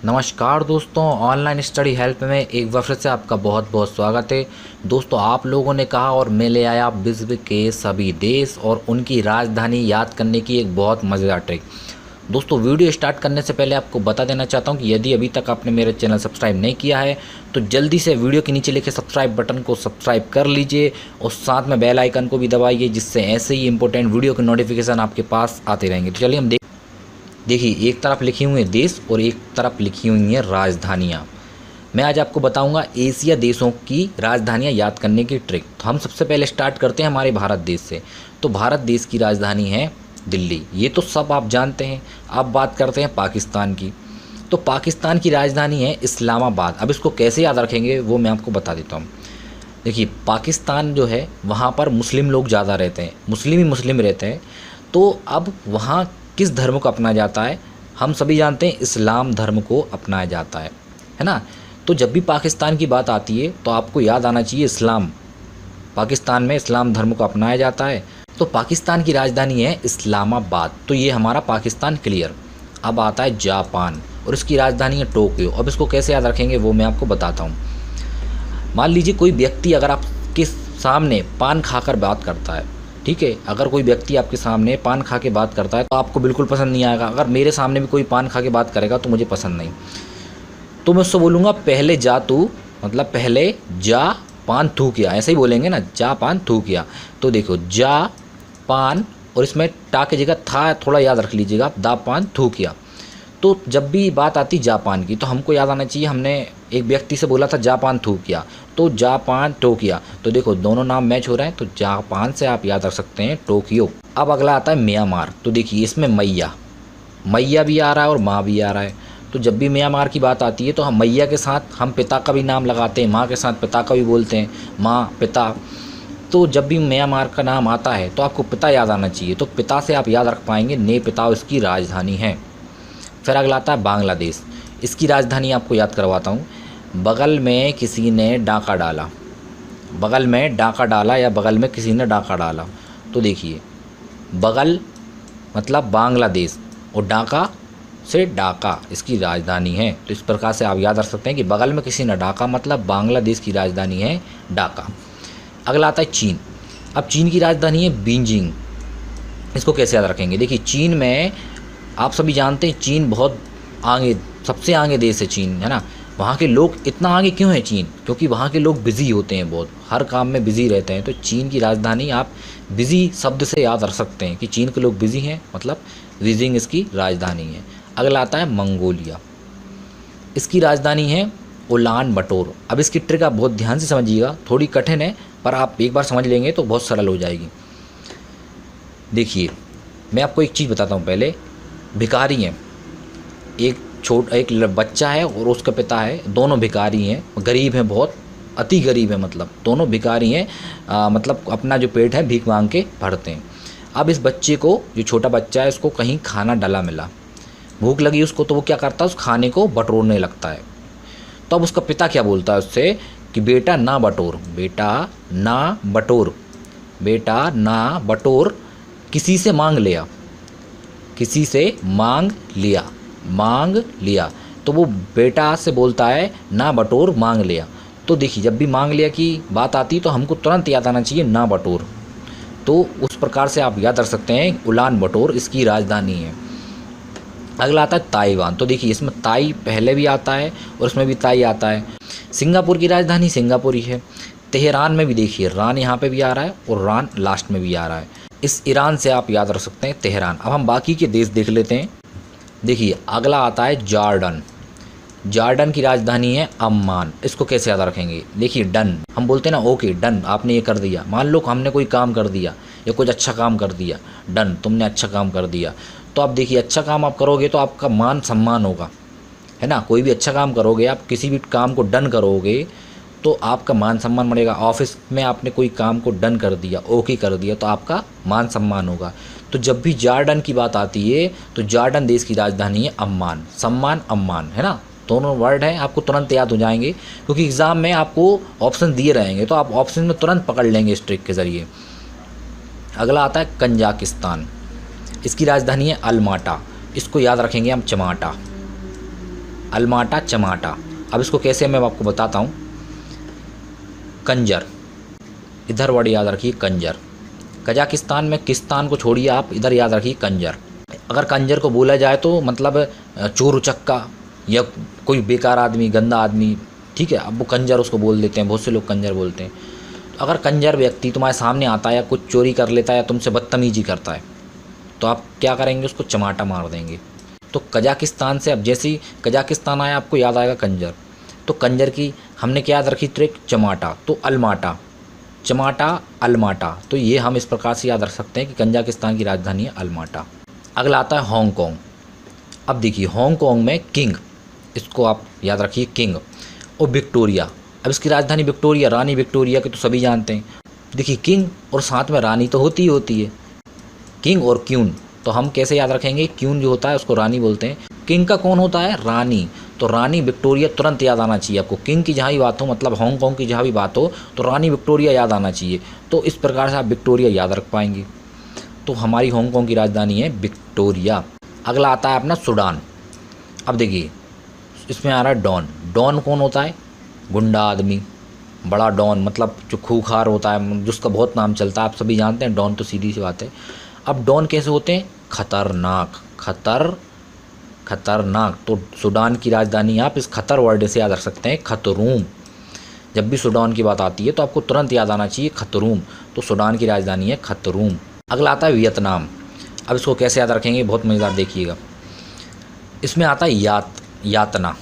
नमस्कार दोस्तों, online study help में एक बार फिर से आपका बहुत बहुत स्वागत है। दोस्तों, आप लोगों ने कहा और मैं ले आया विश्व के सभी देश और उनकी राजधानी याद करने की एक बहुत मज़ेदार ट्रिक। दोस्तों, वीडियो स्टार्ट करने से पहले आपको बता देना चाहता हूं कि यदि अभी तक आपने मेरे चैनल सब्सक्राइब नहीं किया है तो जल्दी से वीडियो के नीचे लिखे सब्सक्राइब बटन को सब्सक्राइब कर लीजिए और साथ में बेल आइकन को भी दबाइए, जिससे ऐसे ही इंपॉर्टेंट वीडियो के नोटिफिकेशन आपके पास आते रहेंगे। तो चलिए हम देखिए, एक तरफ लिखी हुई है देश और एक तरफ लिखी हुई है राजधानियाँ। मैं आज आपको बताऊंगा एशिया देशों की राजधानियाँ याद करने की ट्रिक। तो हम सबसे पहले स्टार्ट करते हैं हमारे भारत देश से। तो भारत देश की राजधानी है दिल्ली, ये तो सब आप जानते हैं। अब बात करते हैं पाकिस्तान की। तो पाकिस्तान की राजधानी है इस्लामाबाद। अब इसको कैसे याद रखेंगे वो मैं आपको बता देता हूँ। देखिए, पाकिस्तान जो है वहाँ पर मुस्लिम लोग ज़्यादा रहते हैं, मुस्लिम ही मुस्लिम रहते हैं। तो अब वहाँ किस धर्म को अपनाया जाता है? हम सभी जानते हैं इस्लाम धर्म को अपनाया जाता है ना। तो जब भी पाकिस्तान की बात आती है तो आपको याद आना चाहिए इस्लाम। पाकिस्तान में इस्लाम धर्म को अपनाया जाता है। तो पाकिस्तान की राजधानी है इस्लामाबाद। तो ये हमारा पाकिस्तान क्लियर। अब आता है जापान और इसकी राजधानी है टोक्यो। अब इसको कैसे याद रखेंगे वो मैं आपको बताता हूँ। मान लीजिए कोई व्यक्ति अगर आपके सामने पान खाकर बात करता है, ठीक है, अगर कोई व्यक्ति आपके सामने पान खा के बात करता है तो आपको बिल्कुल पसंद नहीं आएगा। अगर मेरे सामने भी कोई पान खा के बात करेगा तो मुझे पसंद नहीं। तो मैं उससे बोलूँगा पहले जा तू, मतलब पहले जा पान थू किया, ऐसे ही बोलेंगे ना, जा पान थू किया। तो देखो, जा पान और इसमें टा की जगह था थोड़ा याद रख लीजिएगा, दा पान थू किया। तो जब भी बात आती जापान की तो हमको याद आना चाहिए, हमने एक व्यक्ति से बोला था जापान थू किया, तो जापान टोकियो। तो देखो दोनों नाम मैच हो रहे हैं। तो जापान से आप याद रख सकते हैं टोक्यो। अब अगला आता है म्यांमार। तो देखिए इसमें मैया भी आ रहा है और माँ भी आ रहा है। तो जब भी म्यांमार की बात आती है तो हम मैया के साथ हम पिता का भी नाम लगाते हैं, माँ के साथ पिता का भी बोलते हैं, माँ पिता। तो जब भी म्यांमार का नाम आता है तो आपको पिता याद आना चाहिए। तो पिता से आप याद रख पाएंगे ने पिता इसकी राजधानी है। फिर अगला आता है बांग्लादेश। इसकी राजधानी आपको याद करवाता हूँ। बगल में किसी ने डाका डाला, बगल में डाका डाला या बगल में किसी ने डाका डाला। तो देखिए, बगल मतलब बांग्लादेश और डाका से ढाका इसकी राजधानी है। तो इस प्रकार से आप याद रख सकते हैं कि बगल में किसी ने ढाका मतलब बांग्लादेश की राजधानी है ढाका। अगला आता है चीन। अब चीन की राजधानी है बीजिंग। इसको कैसे याद रखेंगे? देखिए, चीन में आप सभी जानते हैं चीन बहुत आगे, सबसे आगे देश है चीन, है ना। वहाँ के लोग इतना आगे क्यों है चीन? क्योंकि वहाँ के लोग बिज़ी होते हैं, बहुत हर काम में बिज़ी रहते हैं। तो चीन की राजधानी आप बिज़ी शब्द से याद रख सकते हैं कि चीन के लोग बिज़ी हैं, मतलब बीजिंग इसकी राजधानी है। अगला आता है मंगोलिया। इसकी राजधानी है उलान बटोर। अब इसकी ट्रिक आप बहुत ध्यान से समझिएगा, थोड़ी कठिन है पर आप एक बार समझ लेंगे तो बहुत सरल हो जाएगी। देखिए, मैं आपको एक चीज़ बताता हूँ पहले। भिखारी हैं, एक बच्चा है और उसका पिता है, दोनों भिखारी हैं, गरीब हैं, बहुत अति गरीब है, मतलब दोनों भिखारी हैं। मतलब अपना जो पेट है भीख मांग के भरते हैं। अब इस बच्चे को, जो छोटा बच्चा है, उसको कहीं खाना डला मिला, भूख लगी उसको, तो वो क्या करता है, उस खाने को बटोरने लगता है। तो अब उसका पिता क्या बोलता है उससे कि बेटा ना बटोर, बेटा ना बटोर, बेटा ना बटोर, किसी से मांग लिया, किसी से मांग लिया, मांग लिया। तो वो बेटा से बोलता है ना बटोर, मांग लिया। तो देखिए, जब भी मांग लिया की बात आती तो हमको तुरंत याद आना चाहिए ना बटोर। तो उस प्रकार से आप याद रख सकते हैं उलान बटोर इसकी राजधानी है। अगला आता है ताइवान। तो देखिए, इसमें ताई पहले भी आता है और इसमें भी ताई आता है। सिंगापुर की राजधानी सिंगापुर ही है। तेहरान में भी देखिए रान यहाँ पे भी आ रहा है और रान लास्ट में भी आ रहा है। इस ईरान से आप याद रख सकते हैं तेहरान। अब हम बाकी के देश देख लेते हैं। देखिए, अगला आता है जॉर्डन। जॉर्डन की राजधानी है अम्मान। इसको कैसे याद रखेंगे? देखिए, डन हम बोलते हैं ना, ओके डन, आपने ये कर दिया। मान लो हमने कोई काम कर दिया या कुछ अच्छा काम कर दिया, डन, तुमने अच्छा काम कर दिया। तो आप देखिए, अच्छा काम आप करोगे तो आपका मान सम्मान होगा, है ना। कोई भी अच्छा काम करोगे, आप किसी भी काम को डन करोगे तो आपका मान सम्मान बढ़ेगा। ऑफिस में आपने कोई काम को डन कर दिया, ओके कर दिया, तो आपका मान सम्मान होगा। तो जब भी जॉर्डन की बात आती है तो जॉर्डन देश की राजधानी है अम्मान। सम्मान अम्मान, है ना, दोनों वर्ड हैं, आपको तुरंत याद हो जाएंगे क्योंकि एग्ज़ाम में आपको ऑप्शन दिए रहेंगे तो आप ऑप्शन में तुरंत पकड़ लेंगे इस ट्रिक के ज़रिए। अगला आता है कजाकिस्तान। इसकी राजधानी है अलमाटा। इसको याद रखेंगे हम चमाटा। अलमाटा, चमाटा। अब इसको कैसे मैं आपको बताता हूँ। कंजर, इधर वर्ड याद रखिए कंजर। कजाकिस्तान में किस्तान को छोड़िए आप, इधर याद रखिए कंजर। अगर कंजर को बोला जाए तो मतलब चोर उचक्का या कोई बेकार आदमी, गंदा आदमी, ठीक है। अब वो कंजर उसको बोल देते हैं, बहुत से लोग कंजर बोलते हैं। तो अगर कंजर व्यक्ति तुम्हारे सामने आता है या कुछ चोरी कर लेता है या तुमसे बदतमीजी करता है तो आप क्या करेंगे, उसको चमाटा मार देंगे। तो कजाकिस्तान से अब जैसे ही कजाकिस्तान आया आपको याद आएगा कंजर। तो कंजर की हमने क्या याद रखी ट्रिक, चमाटा। तो अलमाटा, चमाटा, अलमाटा। तो ये हम इस प्रकार से याद रख सकते हैं कि कजाकिस्तान की राजधानी है अलमाटा। अगला आता है हांगकांग। अब देखिए हांगकांग में किंग, इसको आप याद रखिए किंग। और विक्टोरिया, अब इसकी राजधानी विक्टोरिया, रानी विक्टोरिया के तो सभी जानते हैं। देखिए किंग और साथ में रानी तो होती ही होती है, किंग और क्यून। तो हम कैसे याद रखेंगे, क्यून जो होता है उसको रानी बोलते हैं, किंग का कौन होता है, रानी। तो रानी विक्टोरिया तुरंत याद आना चाहिए आपको। किंग की जहाँ भी बात हो, मतलब हांगकांग की जहाँ भी बात हो, तो रानी विक्टोरिया याद आना चाहिए। तो इस प्रकार से आप विक्टोरिया याद रख पाएंगे। तो हमारी हांगकांग की राजधानी है विक्टोरिया। अगला आता है अपना सूडान। अब देखिए इसमें आ रहा है डॉन। डॉन कौन होता है, गुंडा आदमी, बड़ा डॉन, मतलब जो खूंखार होता है, जिसका बहुत नाम चलता है, आप सभी जानते हैं डॉन, तो सीधी सी बात है। अब डॉन कैसे होते हैं, खतरनाक, खतरनाक। तो सूडान की राजधानी आप इस खतर वर्ड से याद रख सकते हैं, खतरूम। जब भी सूडान की बात आती है तो आपको तुरंत याद आना चाहिए खतरूम। तो सूडान की राजधानी है खतरूम। अगला आता है वियतनाम। अब इसको कैसे याद रखेंगे, बहुत मज़ेदार, देखिएगा। इसमें आता है यातना।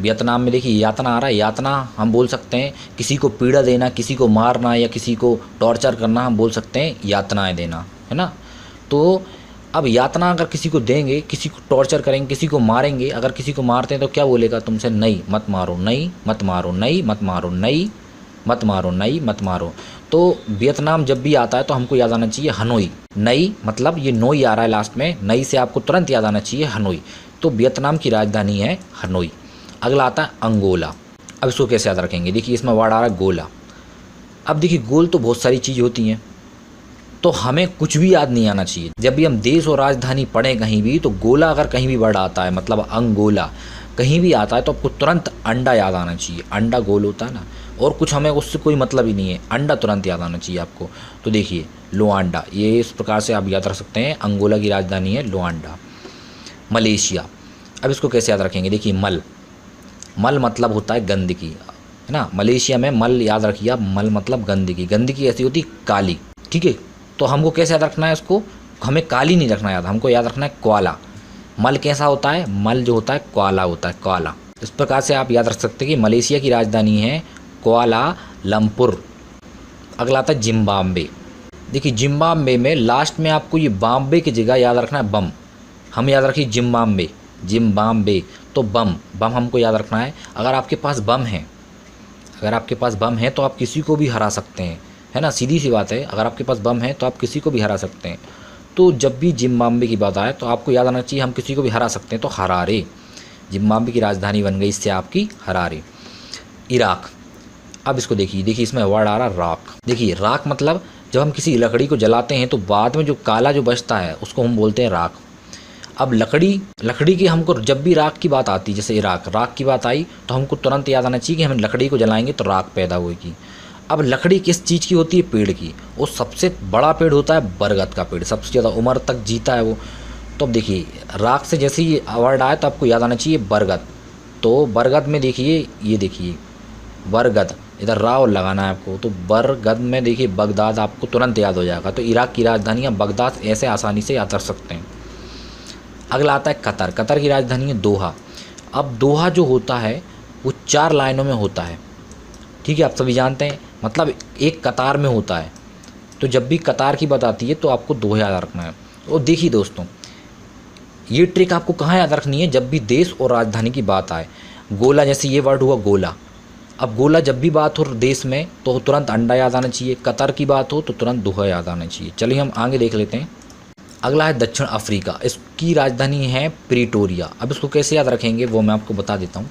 वियतनाम में देखिए यातना आ रहा है। यातना हम बोल सकते हैं किसी को पीड़ा देना, किसी को मारना या किसी को टॉर्चर करना, हम बोल सकते हैं यातनाएं देना, है ना। तो अब यातना अगर किसी को देंगे, किसी को टॉर्चर करेंगे, किसी को मारेंगे, अगर किसी को मारते हैं तो क्या बोलेगा तुमसे, नहीं मत मारो, नहीं मत मारो, नहीं मत मारो, नहीं मत मारो, नहीं मत मारो। तो वियतनाम जब भी आता है तो हमको याद आना चाहिए हनोई। नई मतलब ये नोई आ रहा है लास्ट में, नई से आपको तुरंत याद आना चाहिए हनोई। तो वियतनाम की राजधानी है हनोई। अगला आता है अंगोला। अब इसको कैसे याद रखेंगे, देखिए इसमें वर्ड आ रहा है गोला। अब देखिए गोल तो बहुत सारी चीज़ होती हैं, तो हमें कुछ भी याद नहीं आना चाहिए। जब भी हम देश और राजधानी पढ़ें कहीं भी, तो गोला अगर कहीं भी वर्ड आता है, मतलब अंगोला कहीं भी आता है, तो आपको तुरंत अंडा याद आना चाहिए। अंडा गोल होता है ना, और कुछ हमें उससे कोई मतलब ही नहीं है, अंडा तुरंत याद आना चाहिए आपको। तो देखिए लोआंडा, ये इस प्रकार से आप याद रख सकते हैं। अंगोला की राजधानी है लोआंडा। मलेशिया, अब इसको कैसे याद रखेंगे, देखिए मल। मल मतलब होता है गंदगी, है ना। मलेशिया में मल याद रखिए आप, मल मतलब गंदगी। गंदगी ऐसी होती काली, ठीक है। तो हमको कैसे याद रखना है इसको, हमें काली नहीं रखना याद, हमको याद रखना है क्वाला। मल कैसा होता है, मल जो होता है क्वाला होता है, क्वाला। इस प्रकार से आप याद रख सकते हैं कि मलेशिया की राजधानी है क्वाला लंपुर। अगला आता है जिम्बाब्वे। देखिए जिम्बाब्वे में लास्ट में आपको ये बॉम्बे की जगह याद रखना है बम। हम याद रखिए जिम्बाब्वे, जिम्बाब्वे। तो बम, बम हमको याद रखना है। अगर आपके पास बम है, अगर आपके पास बम है तो आप किसी को भी हरा सकते हैं, है ना, सीधी सी बात है। अगर आपके पास बम है तो आप किसी को भी हरा सकते हैं। तो जब भी जिम्बाब्वे की बात आए तो आपको याद आना चाहिए हम किसी को भी हरा सकते हैं। तो हरारे, जिम्बाब्वे की राजधानी बन गई इससे आपकी हरारे। इराक, अब इसको देखिए, देखिए इसमें वर्ड आ रहा राख। देखिए राख मतलब जब हम किसी लकड़ी को जलाते हैं तो बाद में जो काला जो बचता है उसको हम बोलते हैं राख। अब लकड़ी की हमको जब भी राख की बात आती, जैसे राख की बात आई, तो हमको तुरंत याद आना चाहिए कि हम लकड़ी को जलाएंगे तो राख पैदा होगी। अब लकड़ी किस चीज़ की होती है, पेड़ की। वो सबसे बड़ा पेड़ होता है बरगद का पेड़, सबसे ज़्यादा उम्र तक जीता है वो। तो अब देखिए राख से जैसे ही वर्ड आए तो आपको याद आना चाहिए बरगद। तो बरगद में देखिए, ये देखिए बरगद, इधर राव लगाना है आपको। तो बरगद में देखिए बगदाद आपको तुरंत याद हो जाएगा। तो इराक की राजधानी है बगदाद, ऐसे आसानी से याद कर सकते हैं। अगला आता है कतर। कतर की राजधानी है दोहा। अब दोहा जो होता है वो 4 लाइनों में होता है, ठीक है, आप सभी जानते हैं, मतलब एक कतार में होता है। तो जब भी कतार की बात आती है तो आपको दोहा याद रखना है। और देखिए दोस्तों, ये ट्रिक आपको कहाँ याद रखनी है, जब भी देश और राजधानी की बात आए। गोला, जैसे ये वर्ड हुआ गोला। अब गोला जब भी बात हो देश में तो तुरंत अंडा याद आना चाहिए। कतर की बात हो तो तुरंत दोहा याद आना चाहिए। चलिए हम आगे देख लेते हैं। अगला है दक्षिण अफ्रीका। इसकी राजधानी है प्रिटोरिया। अब इसको कैसे याद रखेंगे वो मैं आपको बता देता हूँ।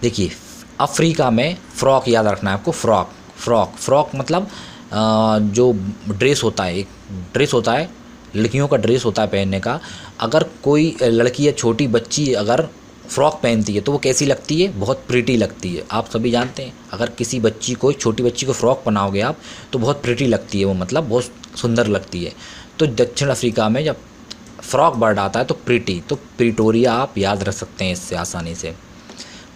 देखिए अफ्रीका में फ्रॉक याद रखना है आपको। फ्रॉक मतलब जो ड्रेस होता है, एक ड्रेस होता है, लड़कियों का ड्रेस होता है पहनने का। अगर कोई लड़की या छोटी बच्ची अगर फ्रॉक पहनती है तो वो कैसी लगती है, बहुत प्रिटी लगती है। आप सभी जानते हैं, अगर किसी बच्ची को, छोटी बच्ची को फ्रॉक पहनाओगे आप तो बहुत प्रिटी लगती है वो, मतलब बहुत सुंदर लगती है। तो दक्षिण अफ्रीका में जब फ्रॉक बर्ड आता है तो प्रिटी, तो प्रिटोरिया आप याद रख सकते हैं इससे आसानी से।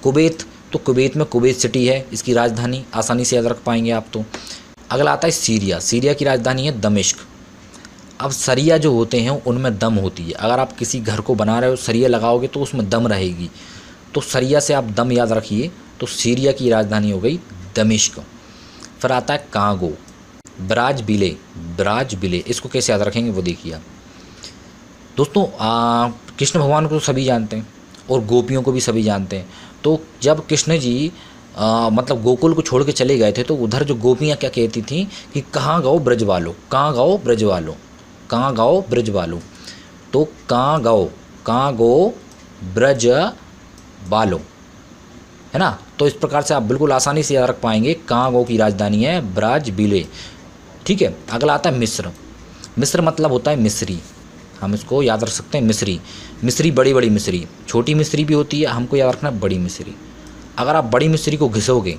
कुवैत, तो कुवैत में कुवैत सिटी है इसकी राजधानी, आसानी से याद रख पाएंगे आप। तो अगला आता है सीरिया, सीरिया की राजधानी है दमिश्क। अब सरिया जो होते हैं उनमें दम होती है, अगर आप किसी घर को बना रहे हो सरिया लगाओगे तो उसमें दम रहेगी, तो सरिया से आप दम याद रखिए। तो सीरिया की राजधानी हो गई दमिश्क। फिर आता है कांगो, ब्राज़विले, ब्राज़विले, इसको कैसे याद रखेंगे वो देखिए आप। दोस्तों कृष्ण भगवान को तो सभी जानते हैं और गोपियों को भी सभी जानते हैं। तो जब कृष्ण जी मतलब गोकुल को छोड़ के चले गए थे तो उधर जो गोपियाँ क्या कहती थी कि कहाँ गाओ ब्रज वालो, कहाँ गाओ ब्रज वालो, कहाँ गाओ ब्रज वालो। तो कहाँ गो ब्रज वालो, है ना। तो इस प्रकार से आप बिल्कुल आसानी से याद रख पाएंगे। कांगो की राजधानी है ब्राज़विले, ठीक है। अगला आता है मिस्र, मिस्र मतलब होता है मिस्री, हम इसको याद रख सकते हैं मिस्री। मिस्री बड़ी बड़ी मिस्री, छोटी मिस्री भी होती है, हमको याद रखना बड़ी मिस्री। अगर आप बड़ी मिस्री को घिसोगे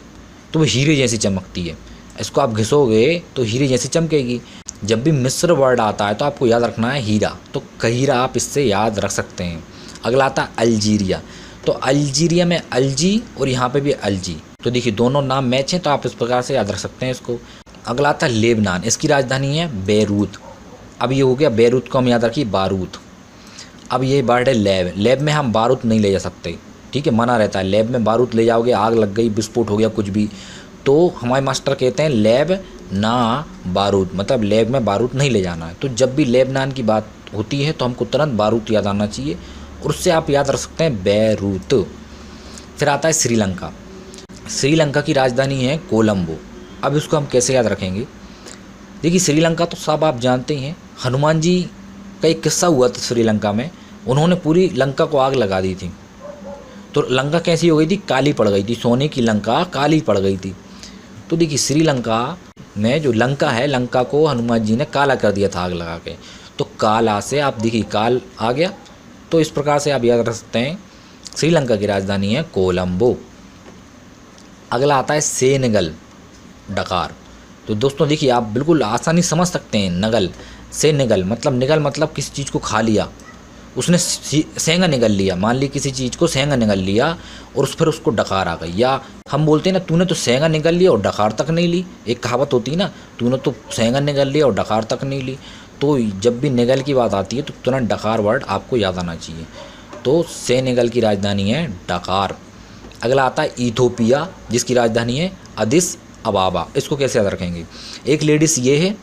तो वो हीरे जैसी चमकती है, इसको आप घिसोगे तो हीरे जैसी चमकेगी। जब भी मिस्र वर्ड आता है तो आपको याद रखना है हीरा, तो कहीरा आप इससे याद रख सकते हैं। अगला आता है अल्जीरिया, तो अल्जीरिया में अलजी और यहाँ पे भी अलजी, तो देखिए दोनों नाम मैच हैं तो आप इस प्रकार से याद रख सकते हैं इसको। अगला आता है लेबनान, इसकी राजधानी है बेरूत। अब ये हो गया बेरूत को हम याद रखिए बारूद। अब ये वर्ड है लैब, लैब में हम बारूद नहीं ले जा सकते, ठीक है, मना रहता है। लैब में बारूद ले जाओगे, आग लग गई, विस्फोट हो गया कुछ भी, तो हमारे मास्टर कहते हैं लैब ना बारूद, मतलब लैब में बारूद नहीं ले जाना है। तो जब भी लेबनान की बात होती है तो हमको तुरंत बारूद याद आना चाहिए और उससे आप याद रख सकते हैं बेरूत। फिर आता है श्रीलंका, श्रीलंका की राजधानी है कोलंबो। अब इसको हम कैसे याद रखेंगे, देखिए श्रीलंका तो सब आप जानते हैं, हनुमान जी का एक किस्सा हुआ था श्रीलंका में, उन्होंने पूरी लंका को आग लगा दी थी, तो लंका कैसी हो गई थी, काली पड़ गई थी, सोने की लंका काली पड़ गई थी। तो देखिए श्रीलंका में जो लंका है, लंका को हनुमान जी ने काला कर दिया था आग लगा के, तो काला से आप देखिए काल आ गया, तो इस प्रकार से आप याद रख सकते हैं श्रीलंका की राजधानी है कोलंबो। अगला आता है सेनेगल, डकार। तो दोस्तों देखिए आप बिल्कुल आसानी समझ सकते हैं, नगल से निगल मतलब निगल मतलब किसी चीज़ को खा लिया, उसने सेंगा निगल लिया, मान ली किसी चीज़ को सेंगा निगल लिया और फिर उसको डकार आ गई। या हम बोलते हैं ना तूने तो सेंगा निगल लिया और डकार तक नहीं ली, एक कहावत होती है ना, तूने तो सेंगा निगल लिया और डकार तक नहीं ली। तो जब भी निगल की बात आती है तो तुरंत डकार वर्ड आपको याद आना चाहिए। तो सेनेगल की राजधानी है डकार। अगला आता है इथोपिया, जिसकी राजधानी है अदिस अबाबा। इसको कैसे याद रखेंगे, एक लेडीज़ ये है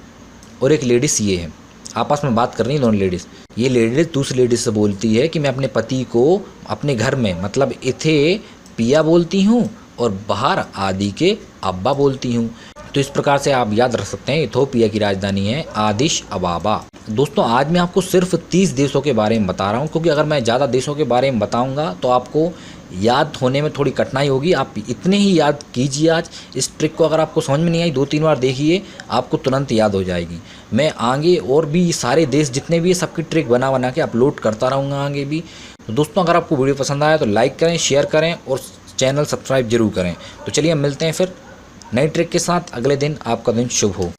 और एक लेडीज़ ये है, आपस में बात कर रही है दोनों लेडीज़। ये लेडीज़ दूसरी लेडीज़ से बोलती है कि मैं अपने पति को अपने घर में मतलब इथे पिया बोलती हूँ और बाहर आदि के अब्बा बोलती हूँ। तो इस प्रकार से आप याद रख सकते हैं इथोपिया की राजधानी है आदिश अबाबा। दोस्तों आज मैं आपको सिर्फ 30 देशों के बारे में बता रहा हूँ, क्योंकि अगर मैं ज़्यादा देशों के बारे में बताऊँगा तो आपको याद होने में थोड़ी कठिनाई होगी। आप इतने ही याद कीजिए आज इस ट्रिक को, अगर आपको समझ में नहीं आई 2-3 बार देखिए, आपको तुरंत याद हो जाएगी। मैं आगे और भी सारे देश जितने भी सबकी ट्रिक बना के अपलोड करता रहूँगा आगे भी। तो दोस्तों अगर आपको वीडियो पसंद आया तो लाइक करें, शेयर करें और चैनल सब्सक्राइब जरूर करें। तो चलिए हम मिलते हैं फिर नई ट्रिक के साथ अगले दिन। आपका दिन शुभ हो।